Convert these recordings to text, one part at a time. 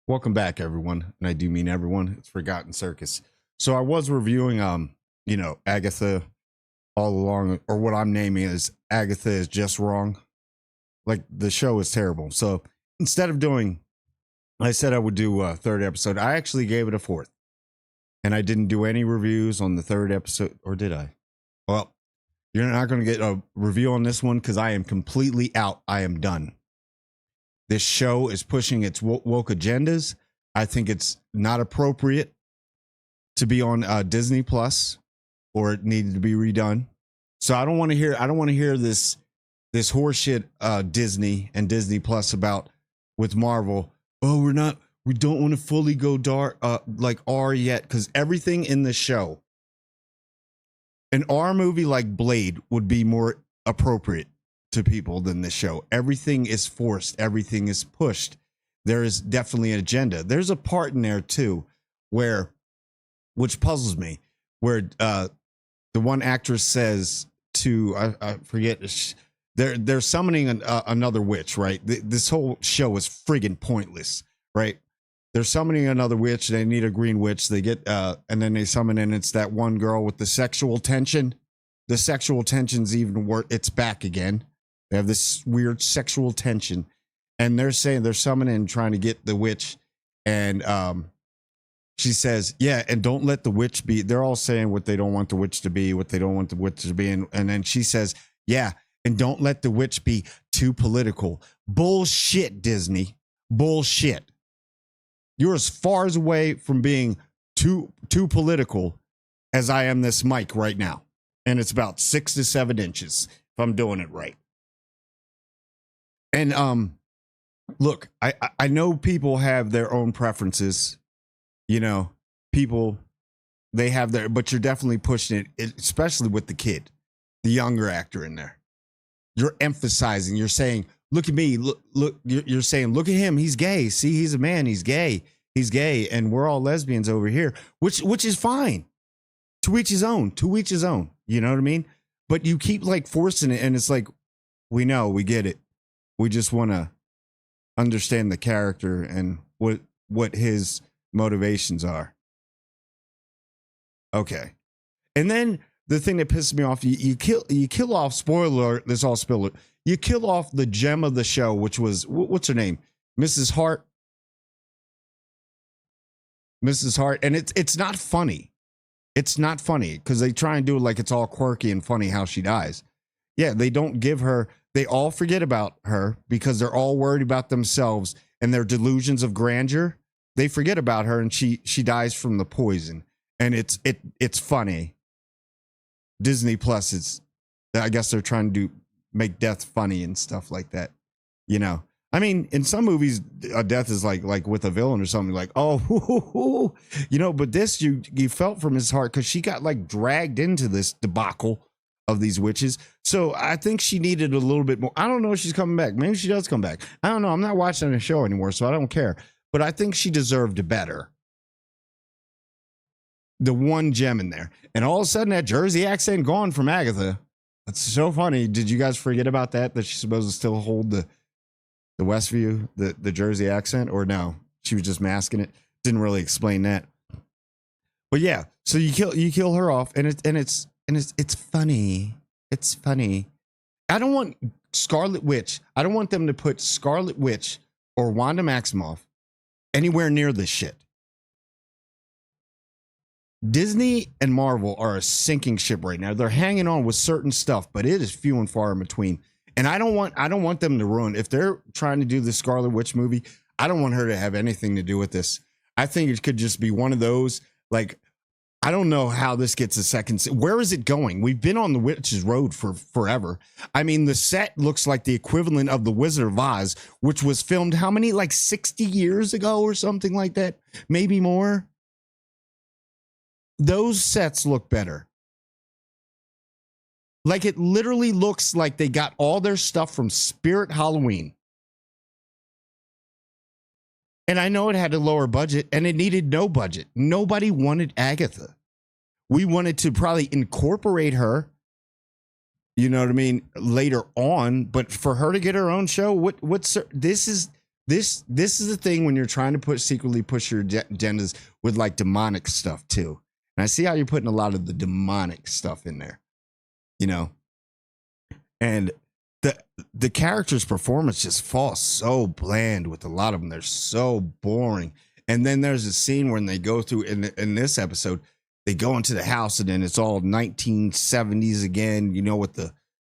Welcome back, everyone, and I do mean everyone. It's Forgotten Circus. So I was reviewing, Agatha all along, or what I'm naming is Agatha is just wrong. Like the show is terrible. So instead of doing, I said I would do a third episode. I actually gave it a fourth, and I didn't do any reviews on the third episode, or did I? Well, you're not going to get a review on this one because I am completely out. I am done. This show is pushing its woke agendas. I think it's not appropriate to be on Disney Plus, or it needed to be redone. So I don't want to hear. I don't want to hear this horseshit Disney and Disney Plus about with Marvel. Oh, we don't want to fully go dark like R yet, because everything in the show, an R movie like Blade would be more appropriate to people than this show. Everything is forced, everything is pushed. There is definitely an agenda. There's a part in there too where, which puzzles me, where the one actress says to I forget, they're summoning another witch, right? This whole show is friggin' pointless, right? They're summoning another witch. They need a green witch. They get and then they summon in. It's that one girl with the sexual tension. The sexual tension's even worse. It's back again. They have this weird sexual tension, and they're saying they're summoning, trying to get the witch, and she says, "Yeah, and don't let the witch be." They're all saying what they don't want the witch to be, what they don't want the witch to be, and then she says, "Yeah, and don't let the witch be too political." Bullshit, Disney. Bullshit. You're as far as away from being too political as I am this mic right now, and it's about 6 to 7 inches if I'm doing it right. And look, I know people have their own preferences. You know, people, they have their, but you're definitely pushing it, especially with the kid, the younger actor in there. You're emphasizing, you're saying, look at me, look, you're saying, look at him, he's gay. See, he's a man, he's gay, and we're all lesbians over here, which is fine. To each his own, to each his own. You know what I mean? But you keep like forcing it, and it's like, we know, we get it. We just want to understand the character and what his motivations are. Okay. And then the thing that pisses me off, you kill off, spoiler alert, this all spoiler. You kill off the gem of the show, which was, what's her name? Mrs. Hart. Mrs. Hart. And it's not funny. It's not funny because they try and do it like it's all quirky and funny how she dies. Yeah, they don't give her, they all forget about her because they're all worried about themselves and their delusions of grandeur. They forget about her, and she dies from the poison. And it's funny. Disney Plus is, I guess they're trying to make death funny and stuff like that. You know, I mean, in some movies, a death is like with a villain or something, like, oh, you know, but this you felt from his heart because she got like dragged into this debacle of these witches. So I think she needed a little bit more. I don't know if she's coming back. Maybe she does come back. I don't know. I'm not watching the show anymore, so I don't care. But I think she deserved better. The one gem in there. And all of a sudden, that Jersey accent gone from Agatha. That's so funny. Did you guys forget about that? That she's supposed to still hold the Westview, the Jersey accent? Or no, she was just masking it. Didn't really explain that. But yeah, so you kill her off, and it's funny. It's funny. I don't want Scarlet Witch. I don't want them to put Scarlet Witch or Wanda Maximoff anywhere near this shit. Disney and Marvel are a sinking ship right now. They're hanging on with certain stuff, but it is few and far in between. And I don't want them to ruin. If they're trying to do the Scarlet Witch movie, I don't want her to have anything to do with this. I think it could just be one of those, like, I don't know how this gets a second. Where is it going? We've been on the Witch's Road for forever. I mean, the set looks like the equivalent of the Wizard of Oz, which was filmed how many, like 60 years ago or something like that? Maybe more. Those sets look better. Like, it literally looks like they got all their stuff from Spirit Halloween. And I know it had a lower budget, and it needed no budget. Nobody wanted Agatha. We wanted to probably incorporate her, you know what I mean, later on. But for her to get her own show, this is this is the thing when you're trying to secretly push your agendas with like demonic stuff too. And I see how you're putting a lot of the demonic stuff in there, you know. And the character's performance just falls so bland with a lot of them. They're so boring. And then there's a scene when they go through in this episode, they go into the house and then it's all 1970s again, you know, with the,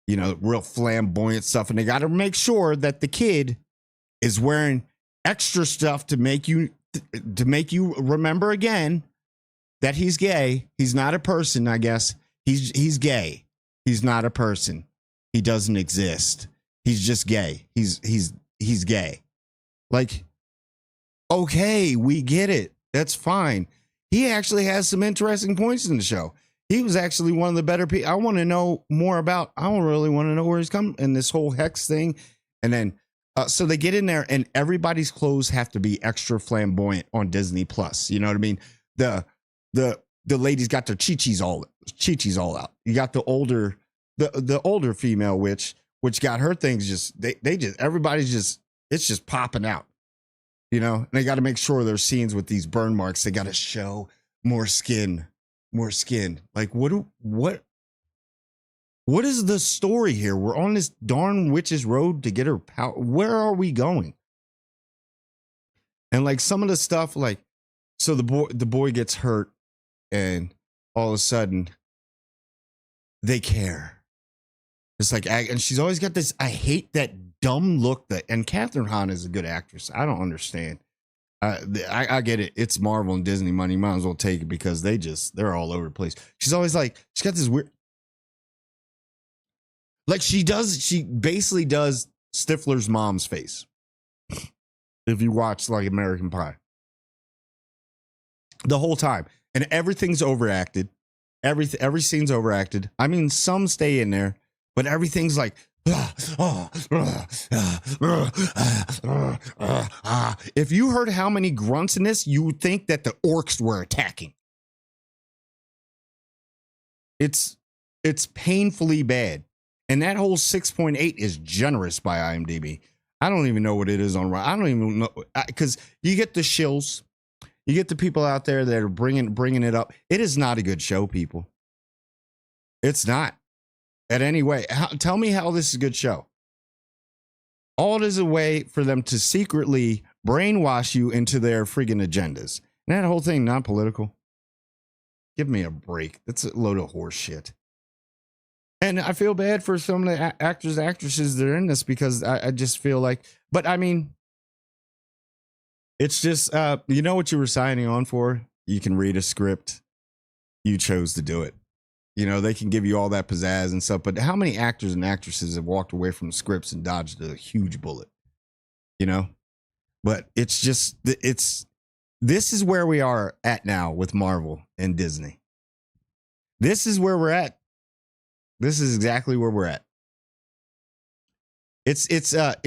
you know, real flamboyant stuff. And they got to make sure that the kid is wearing extra stuff to make you remember again that he's gay. He's not a person, I guess. He's gay. He's not a person. He doesn't exist. He's just gay. He's gay. Like, okay, we get it. That's fine. He actually has some interesting points in the show. He was actually one of the better people. I want to know more about. I don't really want to know where he's coming and this whole hex thing. And then, so they get in there, and everybody's clothes have to be extra flamboyant on Disney Plus. You know what I mean? The ladies got their chi-chis all out. You got the older female witch, which got her things just everybody's just, it's just popping out. You know, and they got to make sure there's scenes with these burn marks. They got to show more skin. Like, what is the story here? We're on this darn witch's road to get her power. Where are we going? And like some of the stuff, like, so the boy gets hurt, and all of a sudden they care. It's like, and she's always got this, I hate that dumb look and Catherine Hahn is a good actress. I don't understand. I get it. It's Marvel and Disney money. Might as well take it because they're all over the place. She's always like, she's got this weird, like she basically does Stifler's mom's face. If you watch like American Pie. The whole time. And everything's overacted. Every scene's overacted. I mean, some stay in there, but everything's like, if you heard how many grunts in this, you would think that the orcs were attacking. It's painfully bad. And that whole 6.8 is generous by IMDb. I don't even know what it is on. I don't even know, because you get the shills. You get the people out there that are bringing it up. It is not a good show, people. It's not. At any way, tell me how this is a good show. All it is a way for them to secretly brainwash you into their friggin' agendas. And that whole thing, not political. Give me a break. That's a load of horse shit. And I feel bad for some of the actors and actresses that are in this because I just feel like, but I mean, it's just, you know what you were signing on for? You can read a script. You chose to do it. You know, they can give you all that pizzazz and stuff, but how many actors and actresses have walked away from scripts and dodged a huge bullet? You know? But it's just, this is where we are at now with Marvel and Disney. This is where we're at. This is exactly where we're at. It's a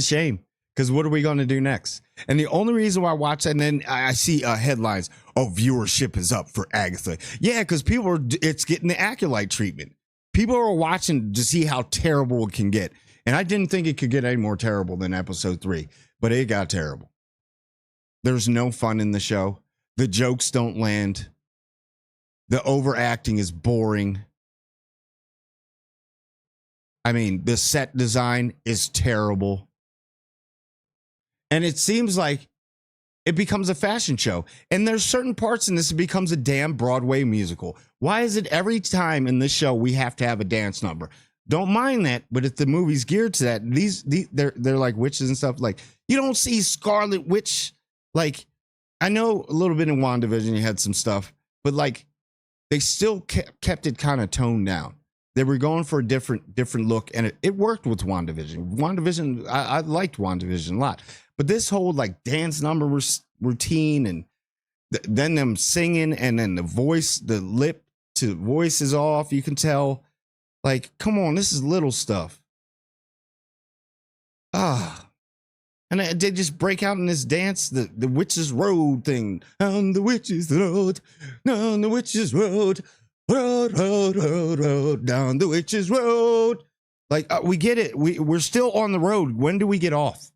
shame. Because what are we going to do next? And the only reason why I watch, and then I see headlines, oh, viewership is up for Agatha. Yeah, because it's getting the Acolyte treatment. People are watching to see how terrible it can get. And I didn't think it could get any more terrible than episode 3, but it got terrible. There's no fun in the show. The jokes don't land. The overacting is boring. I mean, the set design is terrible. And it seems like it becomes a fashion show. And there's certain parts in this, it becomes a damn Broadway musical. Why is it every time in this show we have to have a dance number? Don't mind that, but if the movie's geared to that, they're like witches and stuff. Like, you don't see Scarlet Witch. Like, I know a little bit in WandaVision you had some stuff, but like they still kept it kind of toned down. They were going for a different look, and it worked with WandaVision. WandaVision, I liked WandaVision a lot. But this whole like dance number routine and then them singing and then the voice, the lip to voice is off. You can tell, like, come on, this is little stuff. And they just break out in this dance, the Witch's Road thing. On the Witch's Road, on the Witch's Road, road, down the Witch's Road. Like, we get it. We're still on the road. When do we get off?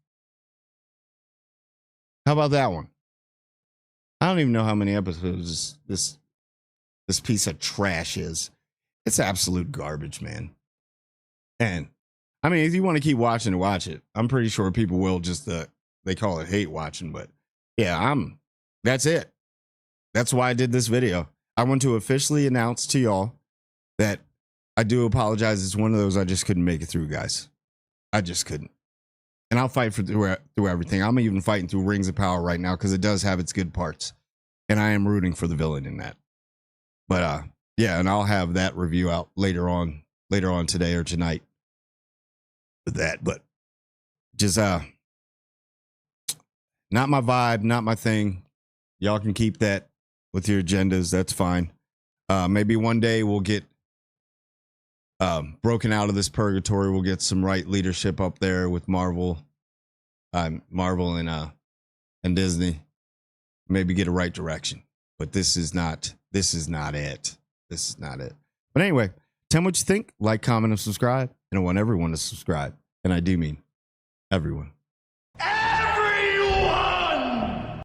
How about that one? I don't even know how many episodes this piece of trash is. It's absolute garbage, man. And I mean, if you want to keep watching, watch it. I'm pretty sure people will. Just they call it hate watching, but yeah, that's it. That's why I did this video. I want to officially announce to y'all that I do apologize. It's one of those I just couldn't make it through, guys. I just couldn't. And I'll fight through everything. I'm even fighting through Rings of Power right now because it does have its good parts. And I am rooting for the villain in that. But yeah, and I'll have that review out later on today or tonight with that. But just not my vibe, not my thing. Y'all can keep that with your agendas. That's fine. Maybe one day we'll get broken out of this purgatory. We'll get some right leadership up there with Marvel and Disney. Maybe get a right direction. But this is not it. This is not it. But anyway, tell me what you think. Like, comment, and subscribe. And I want everyone to subscribe. And I do mean everyone.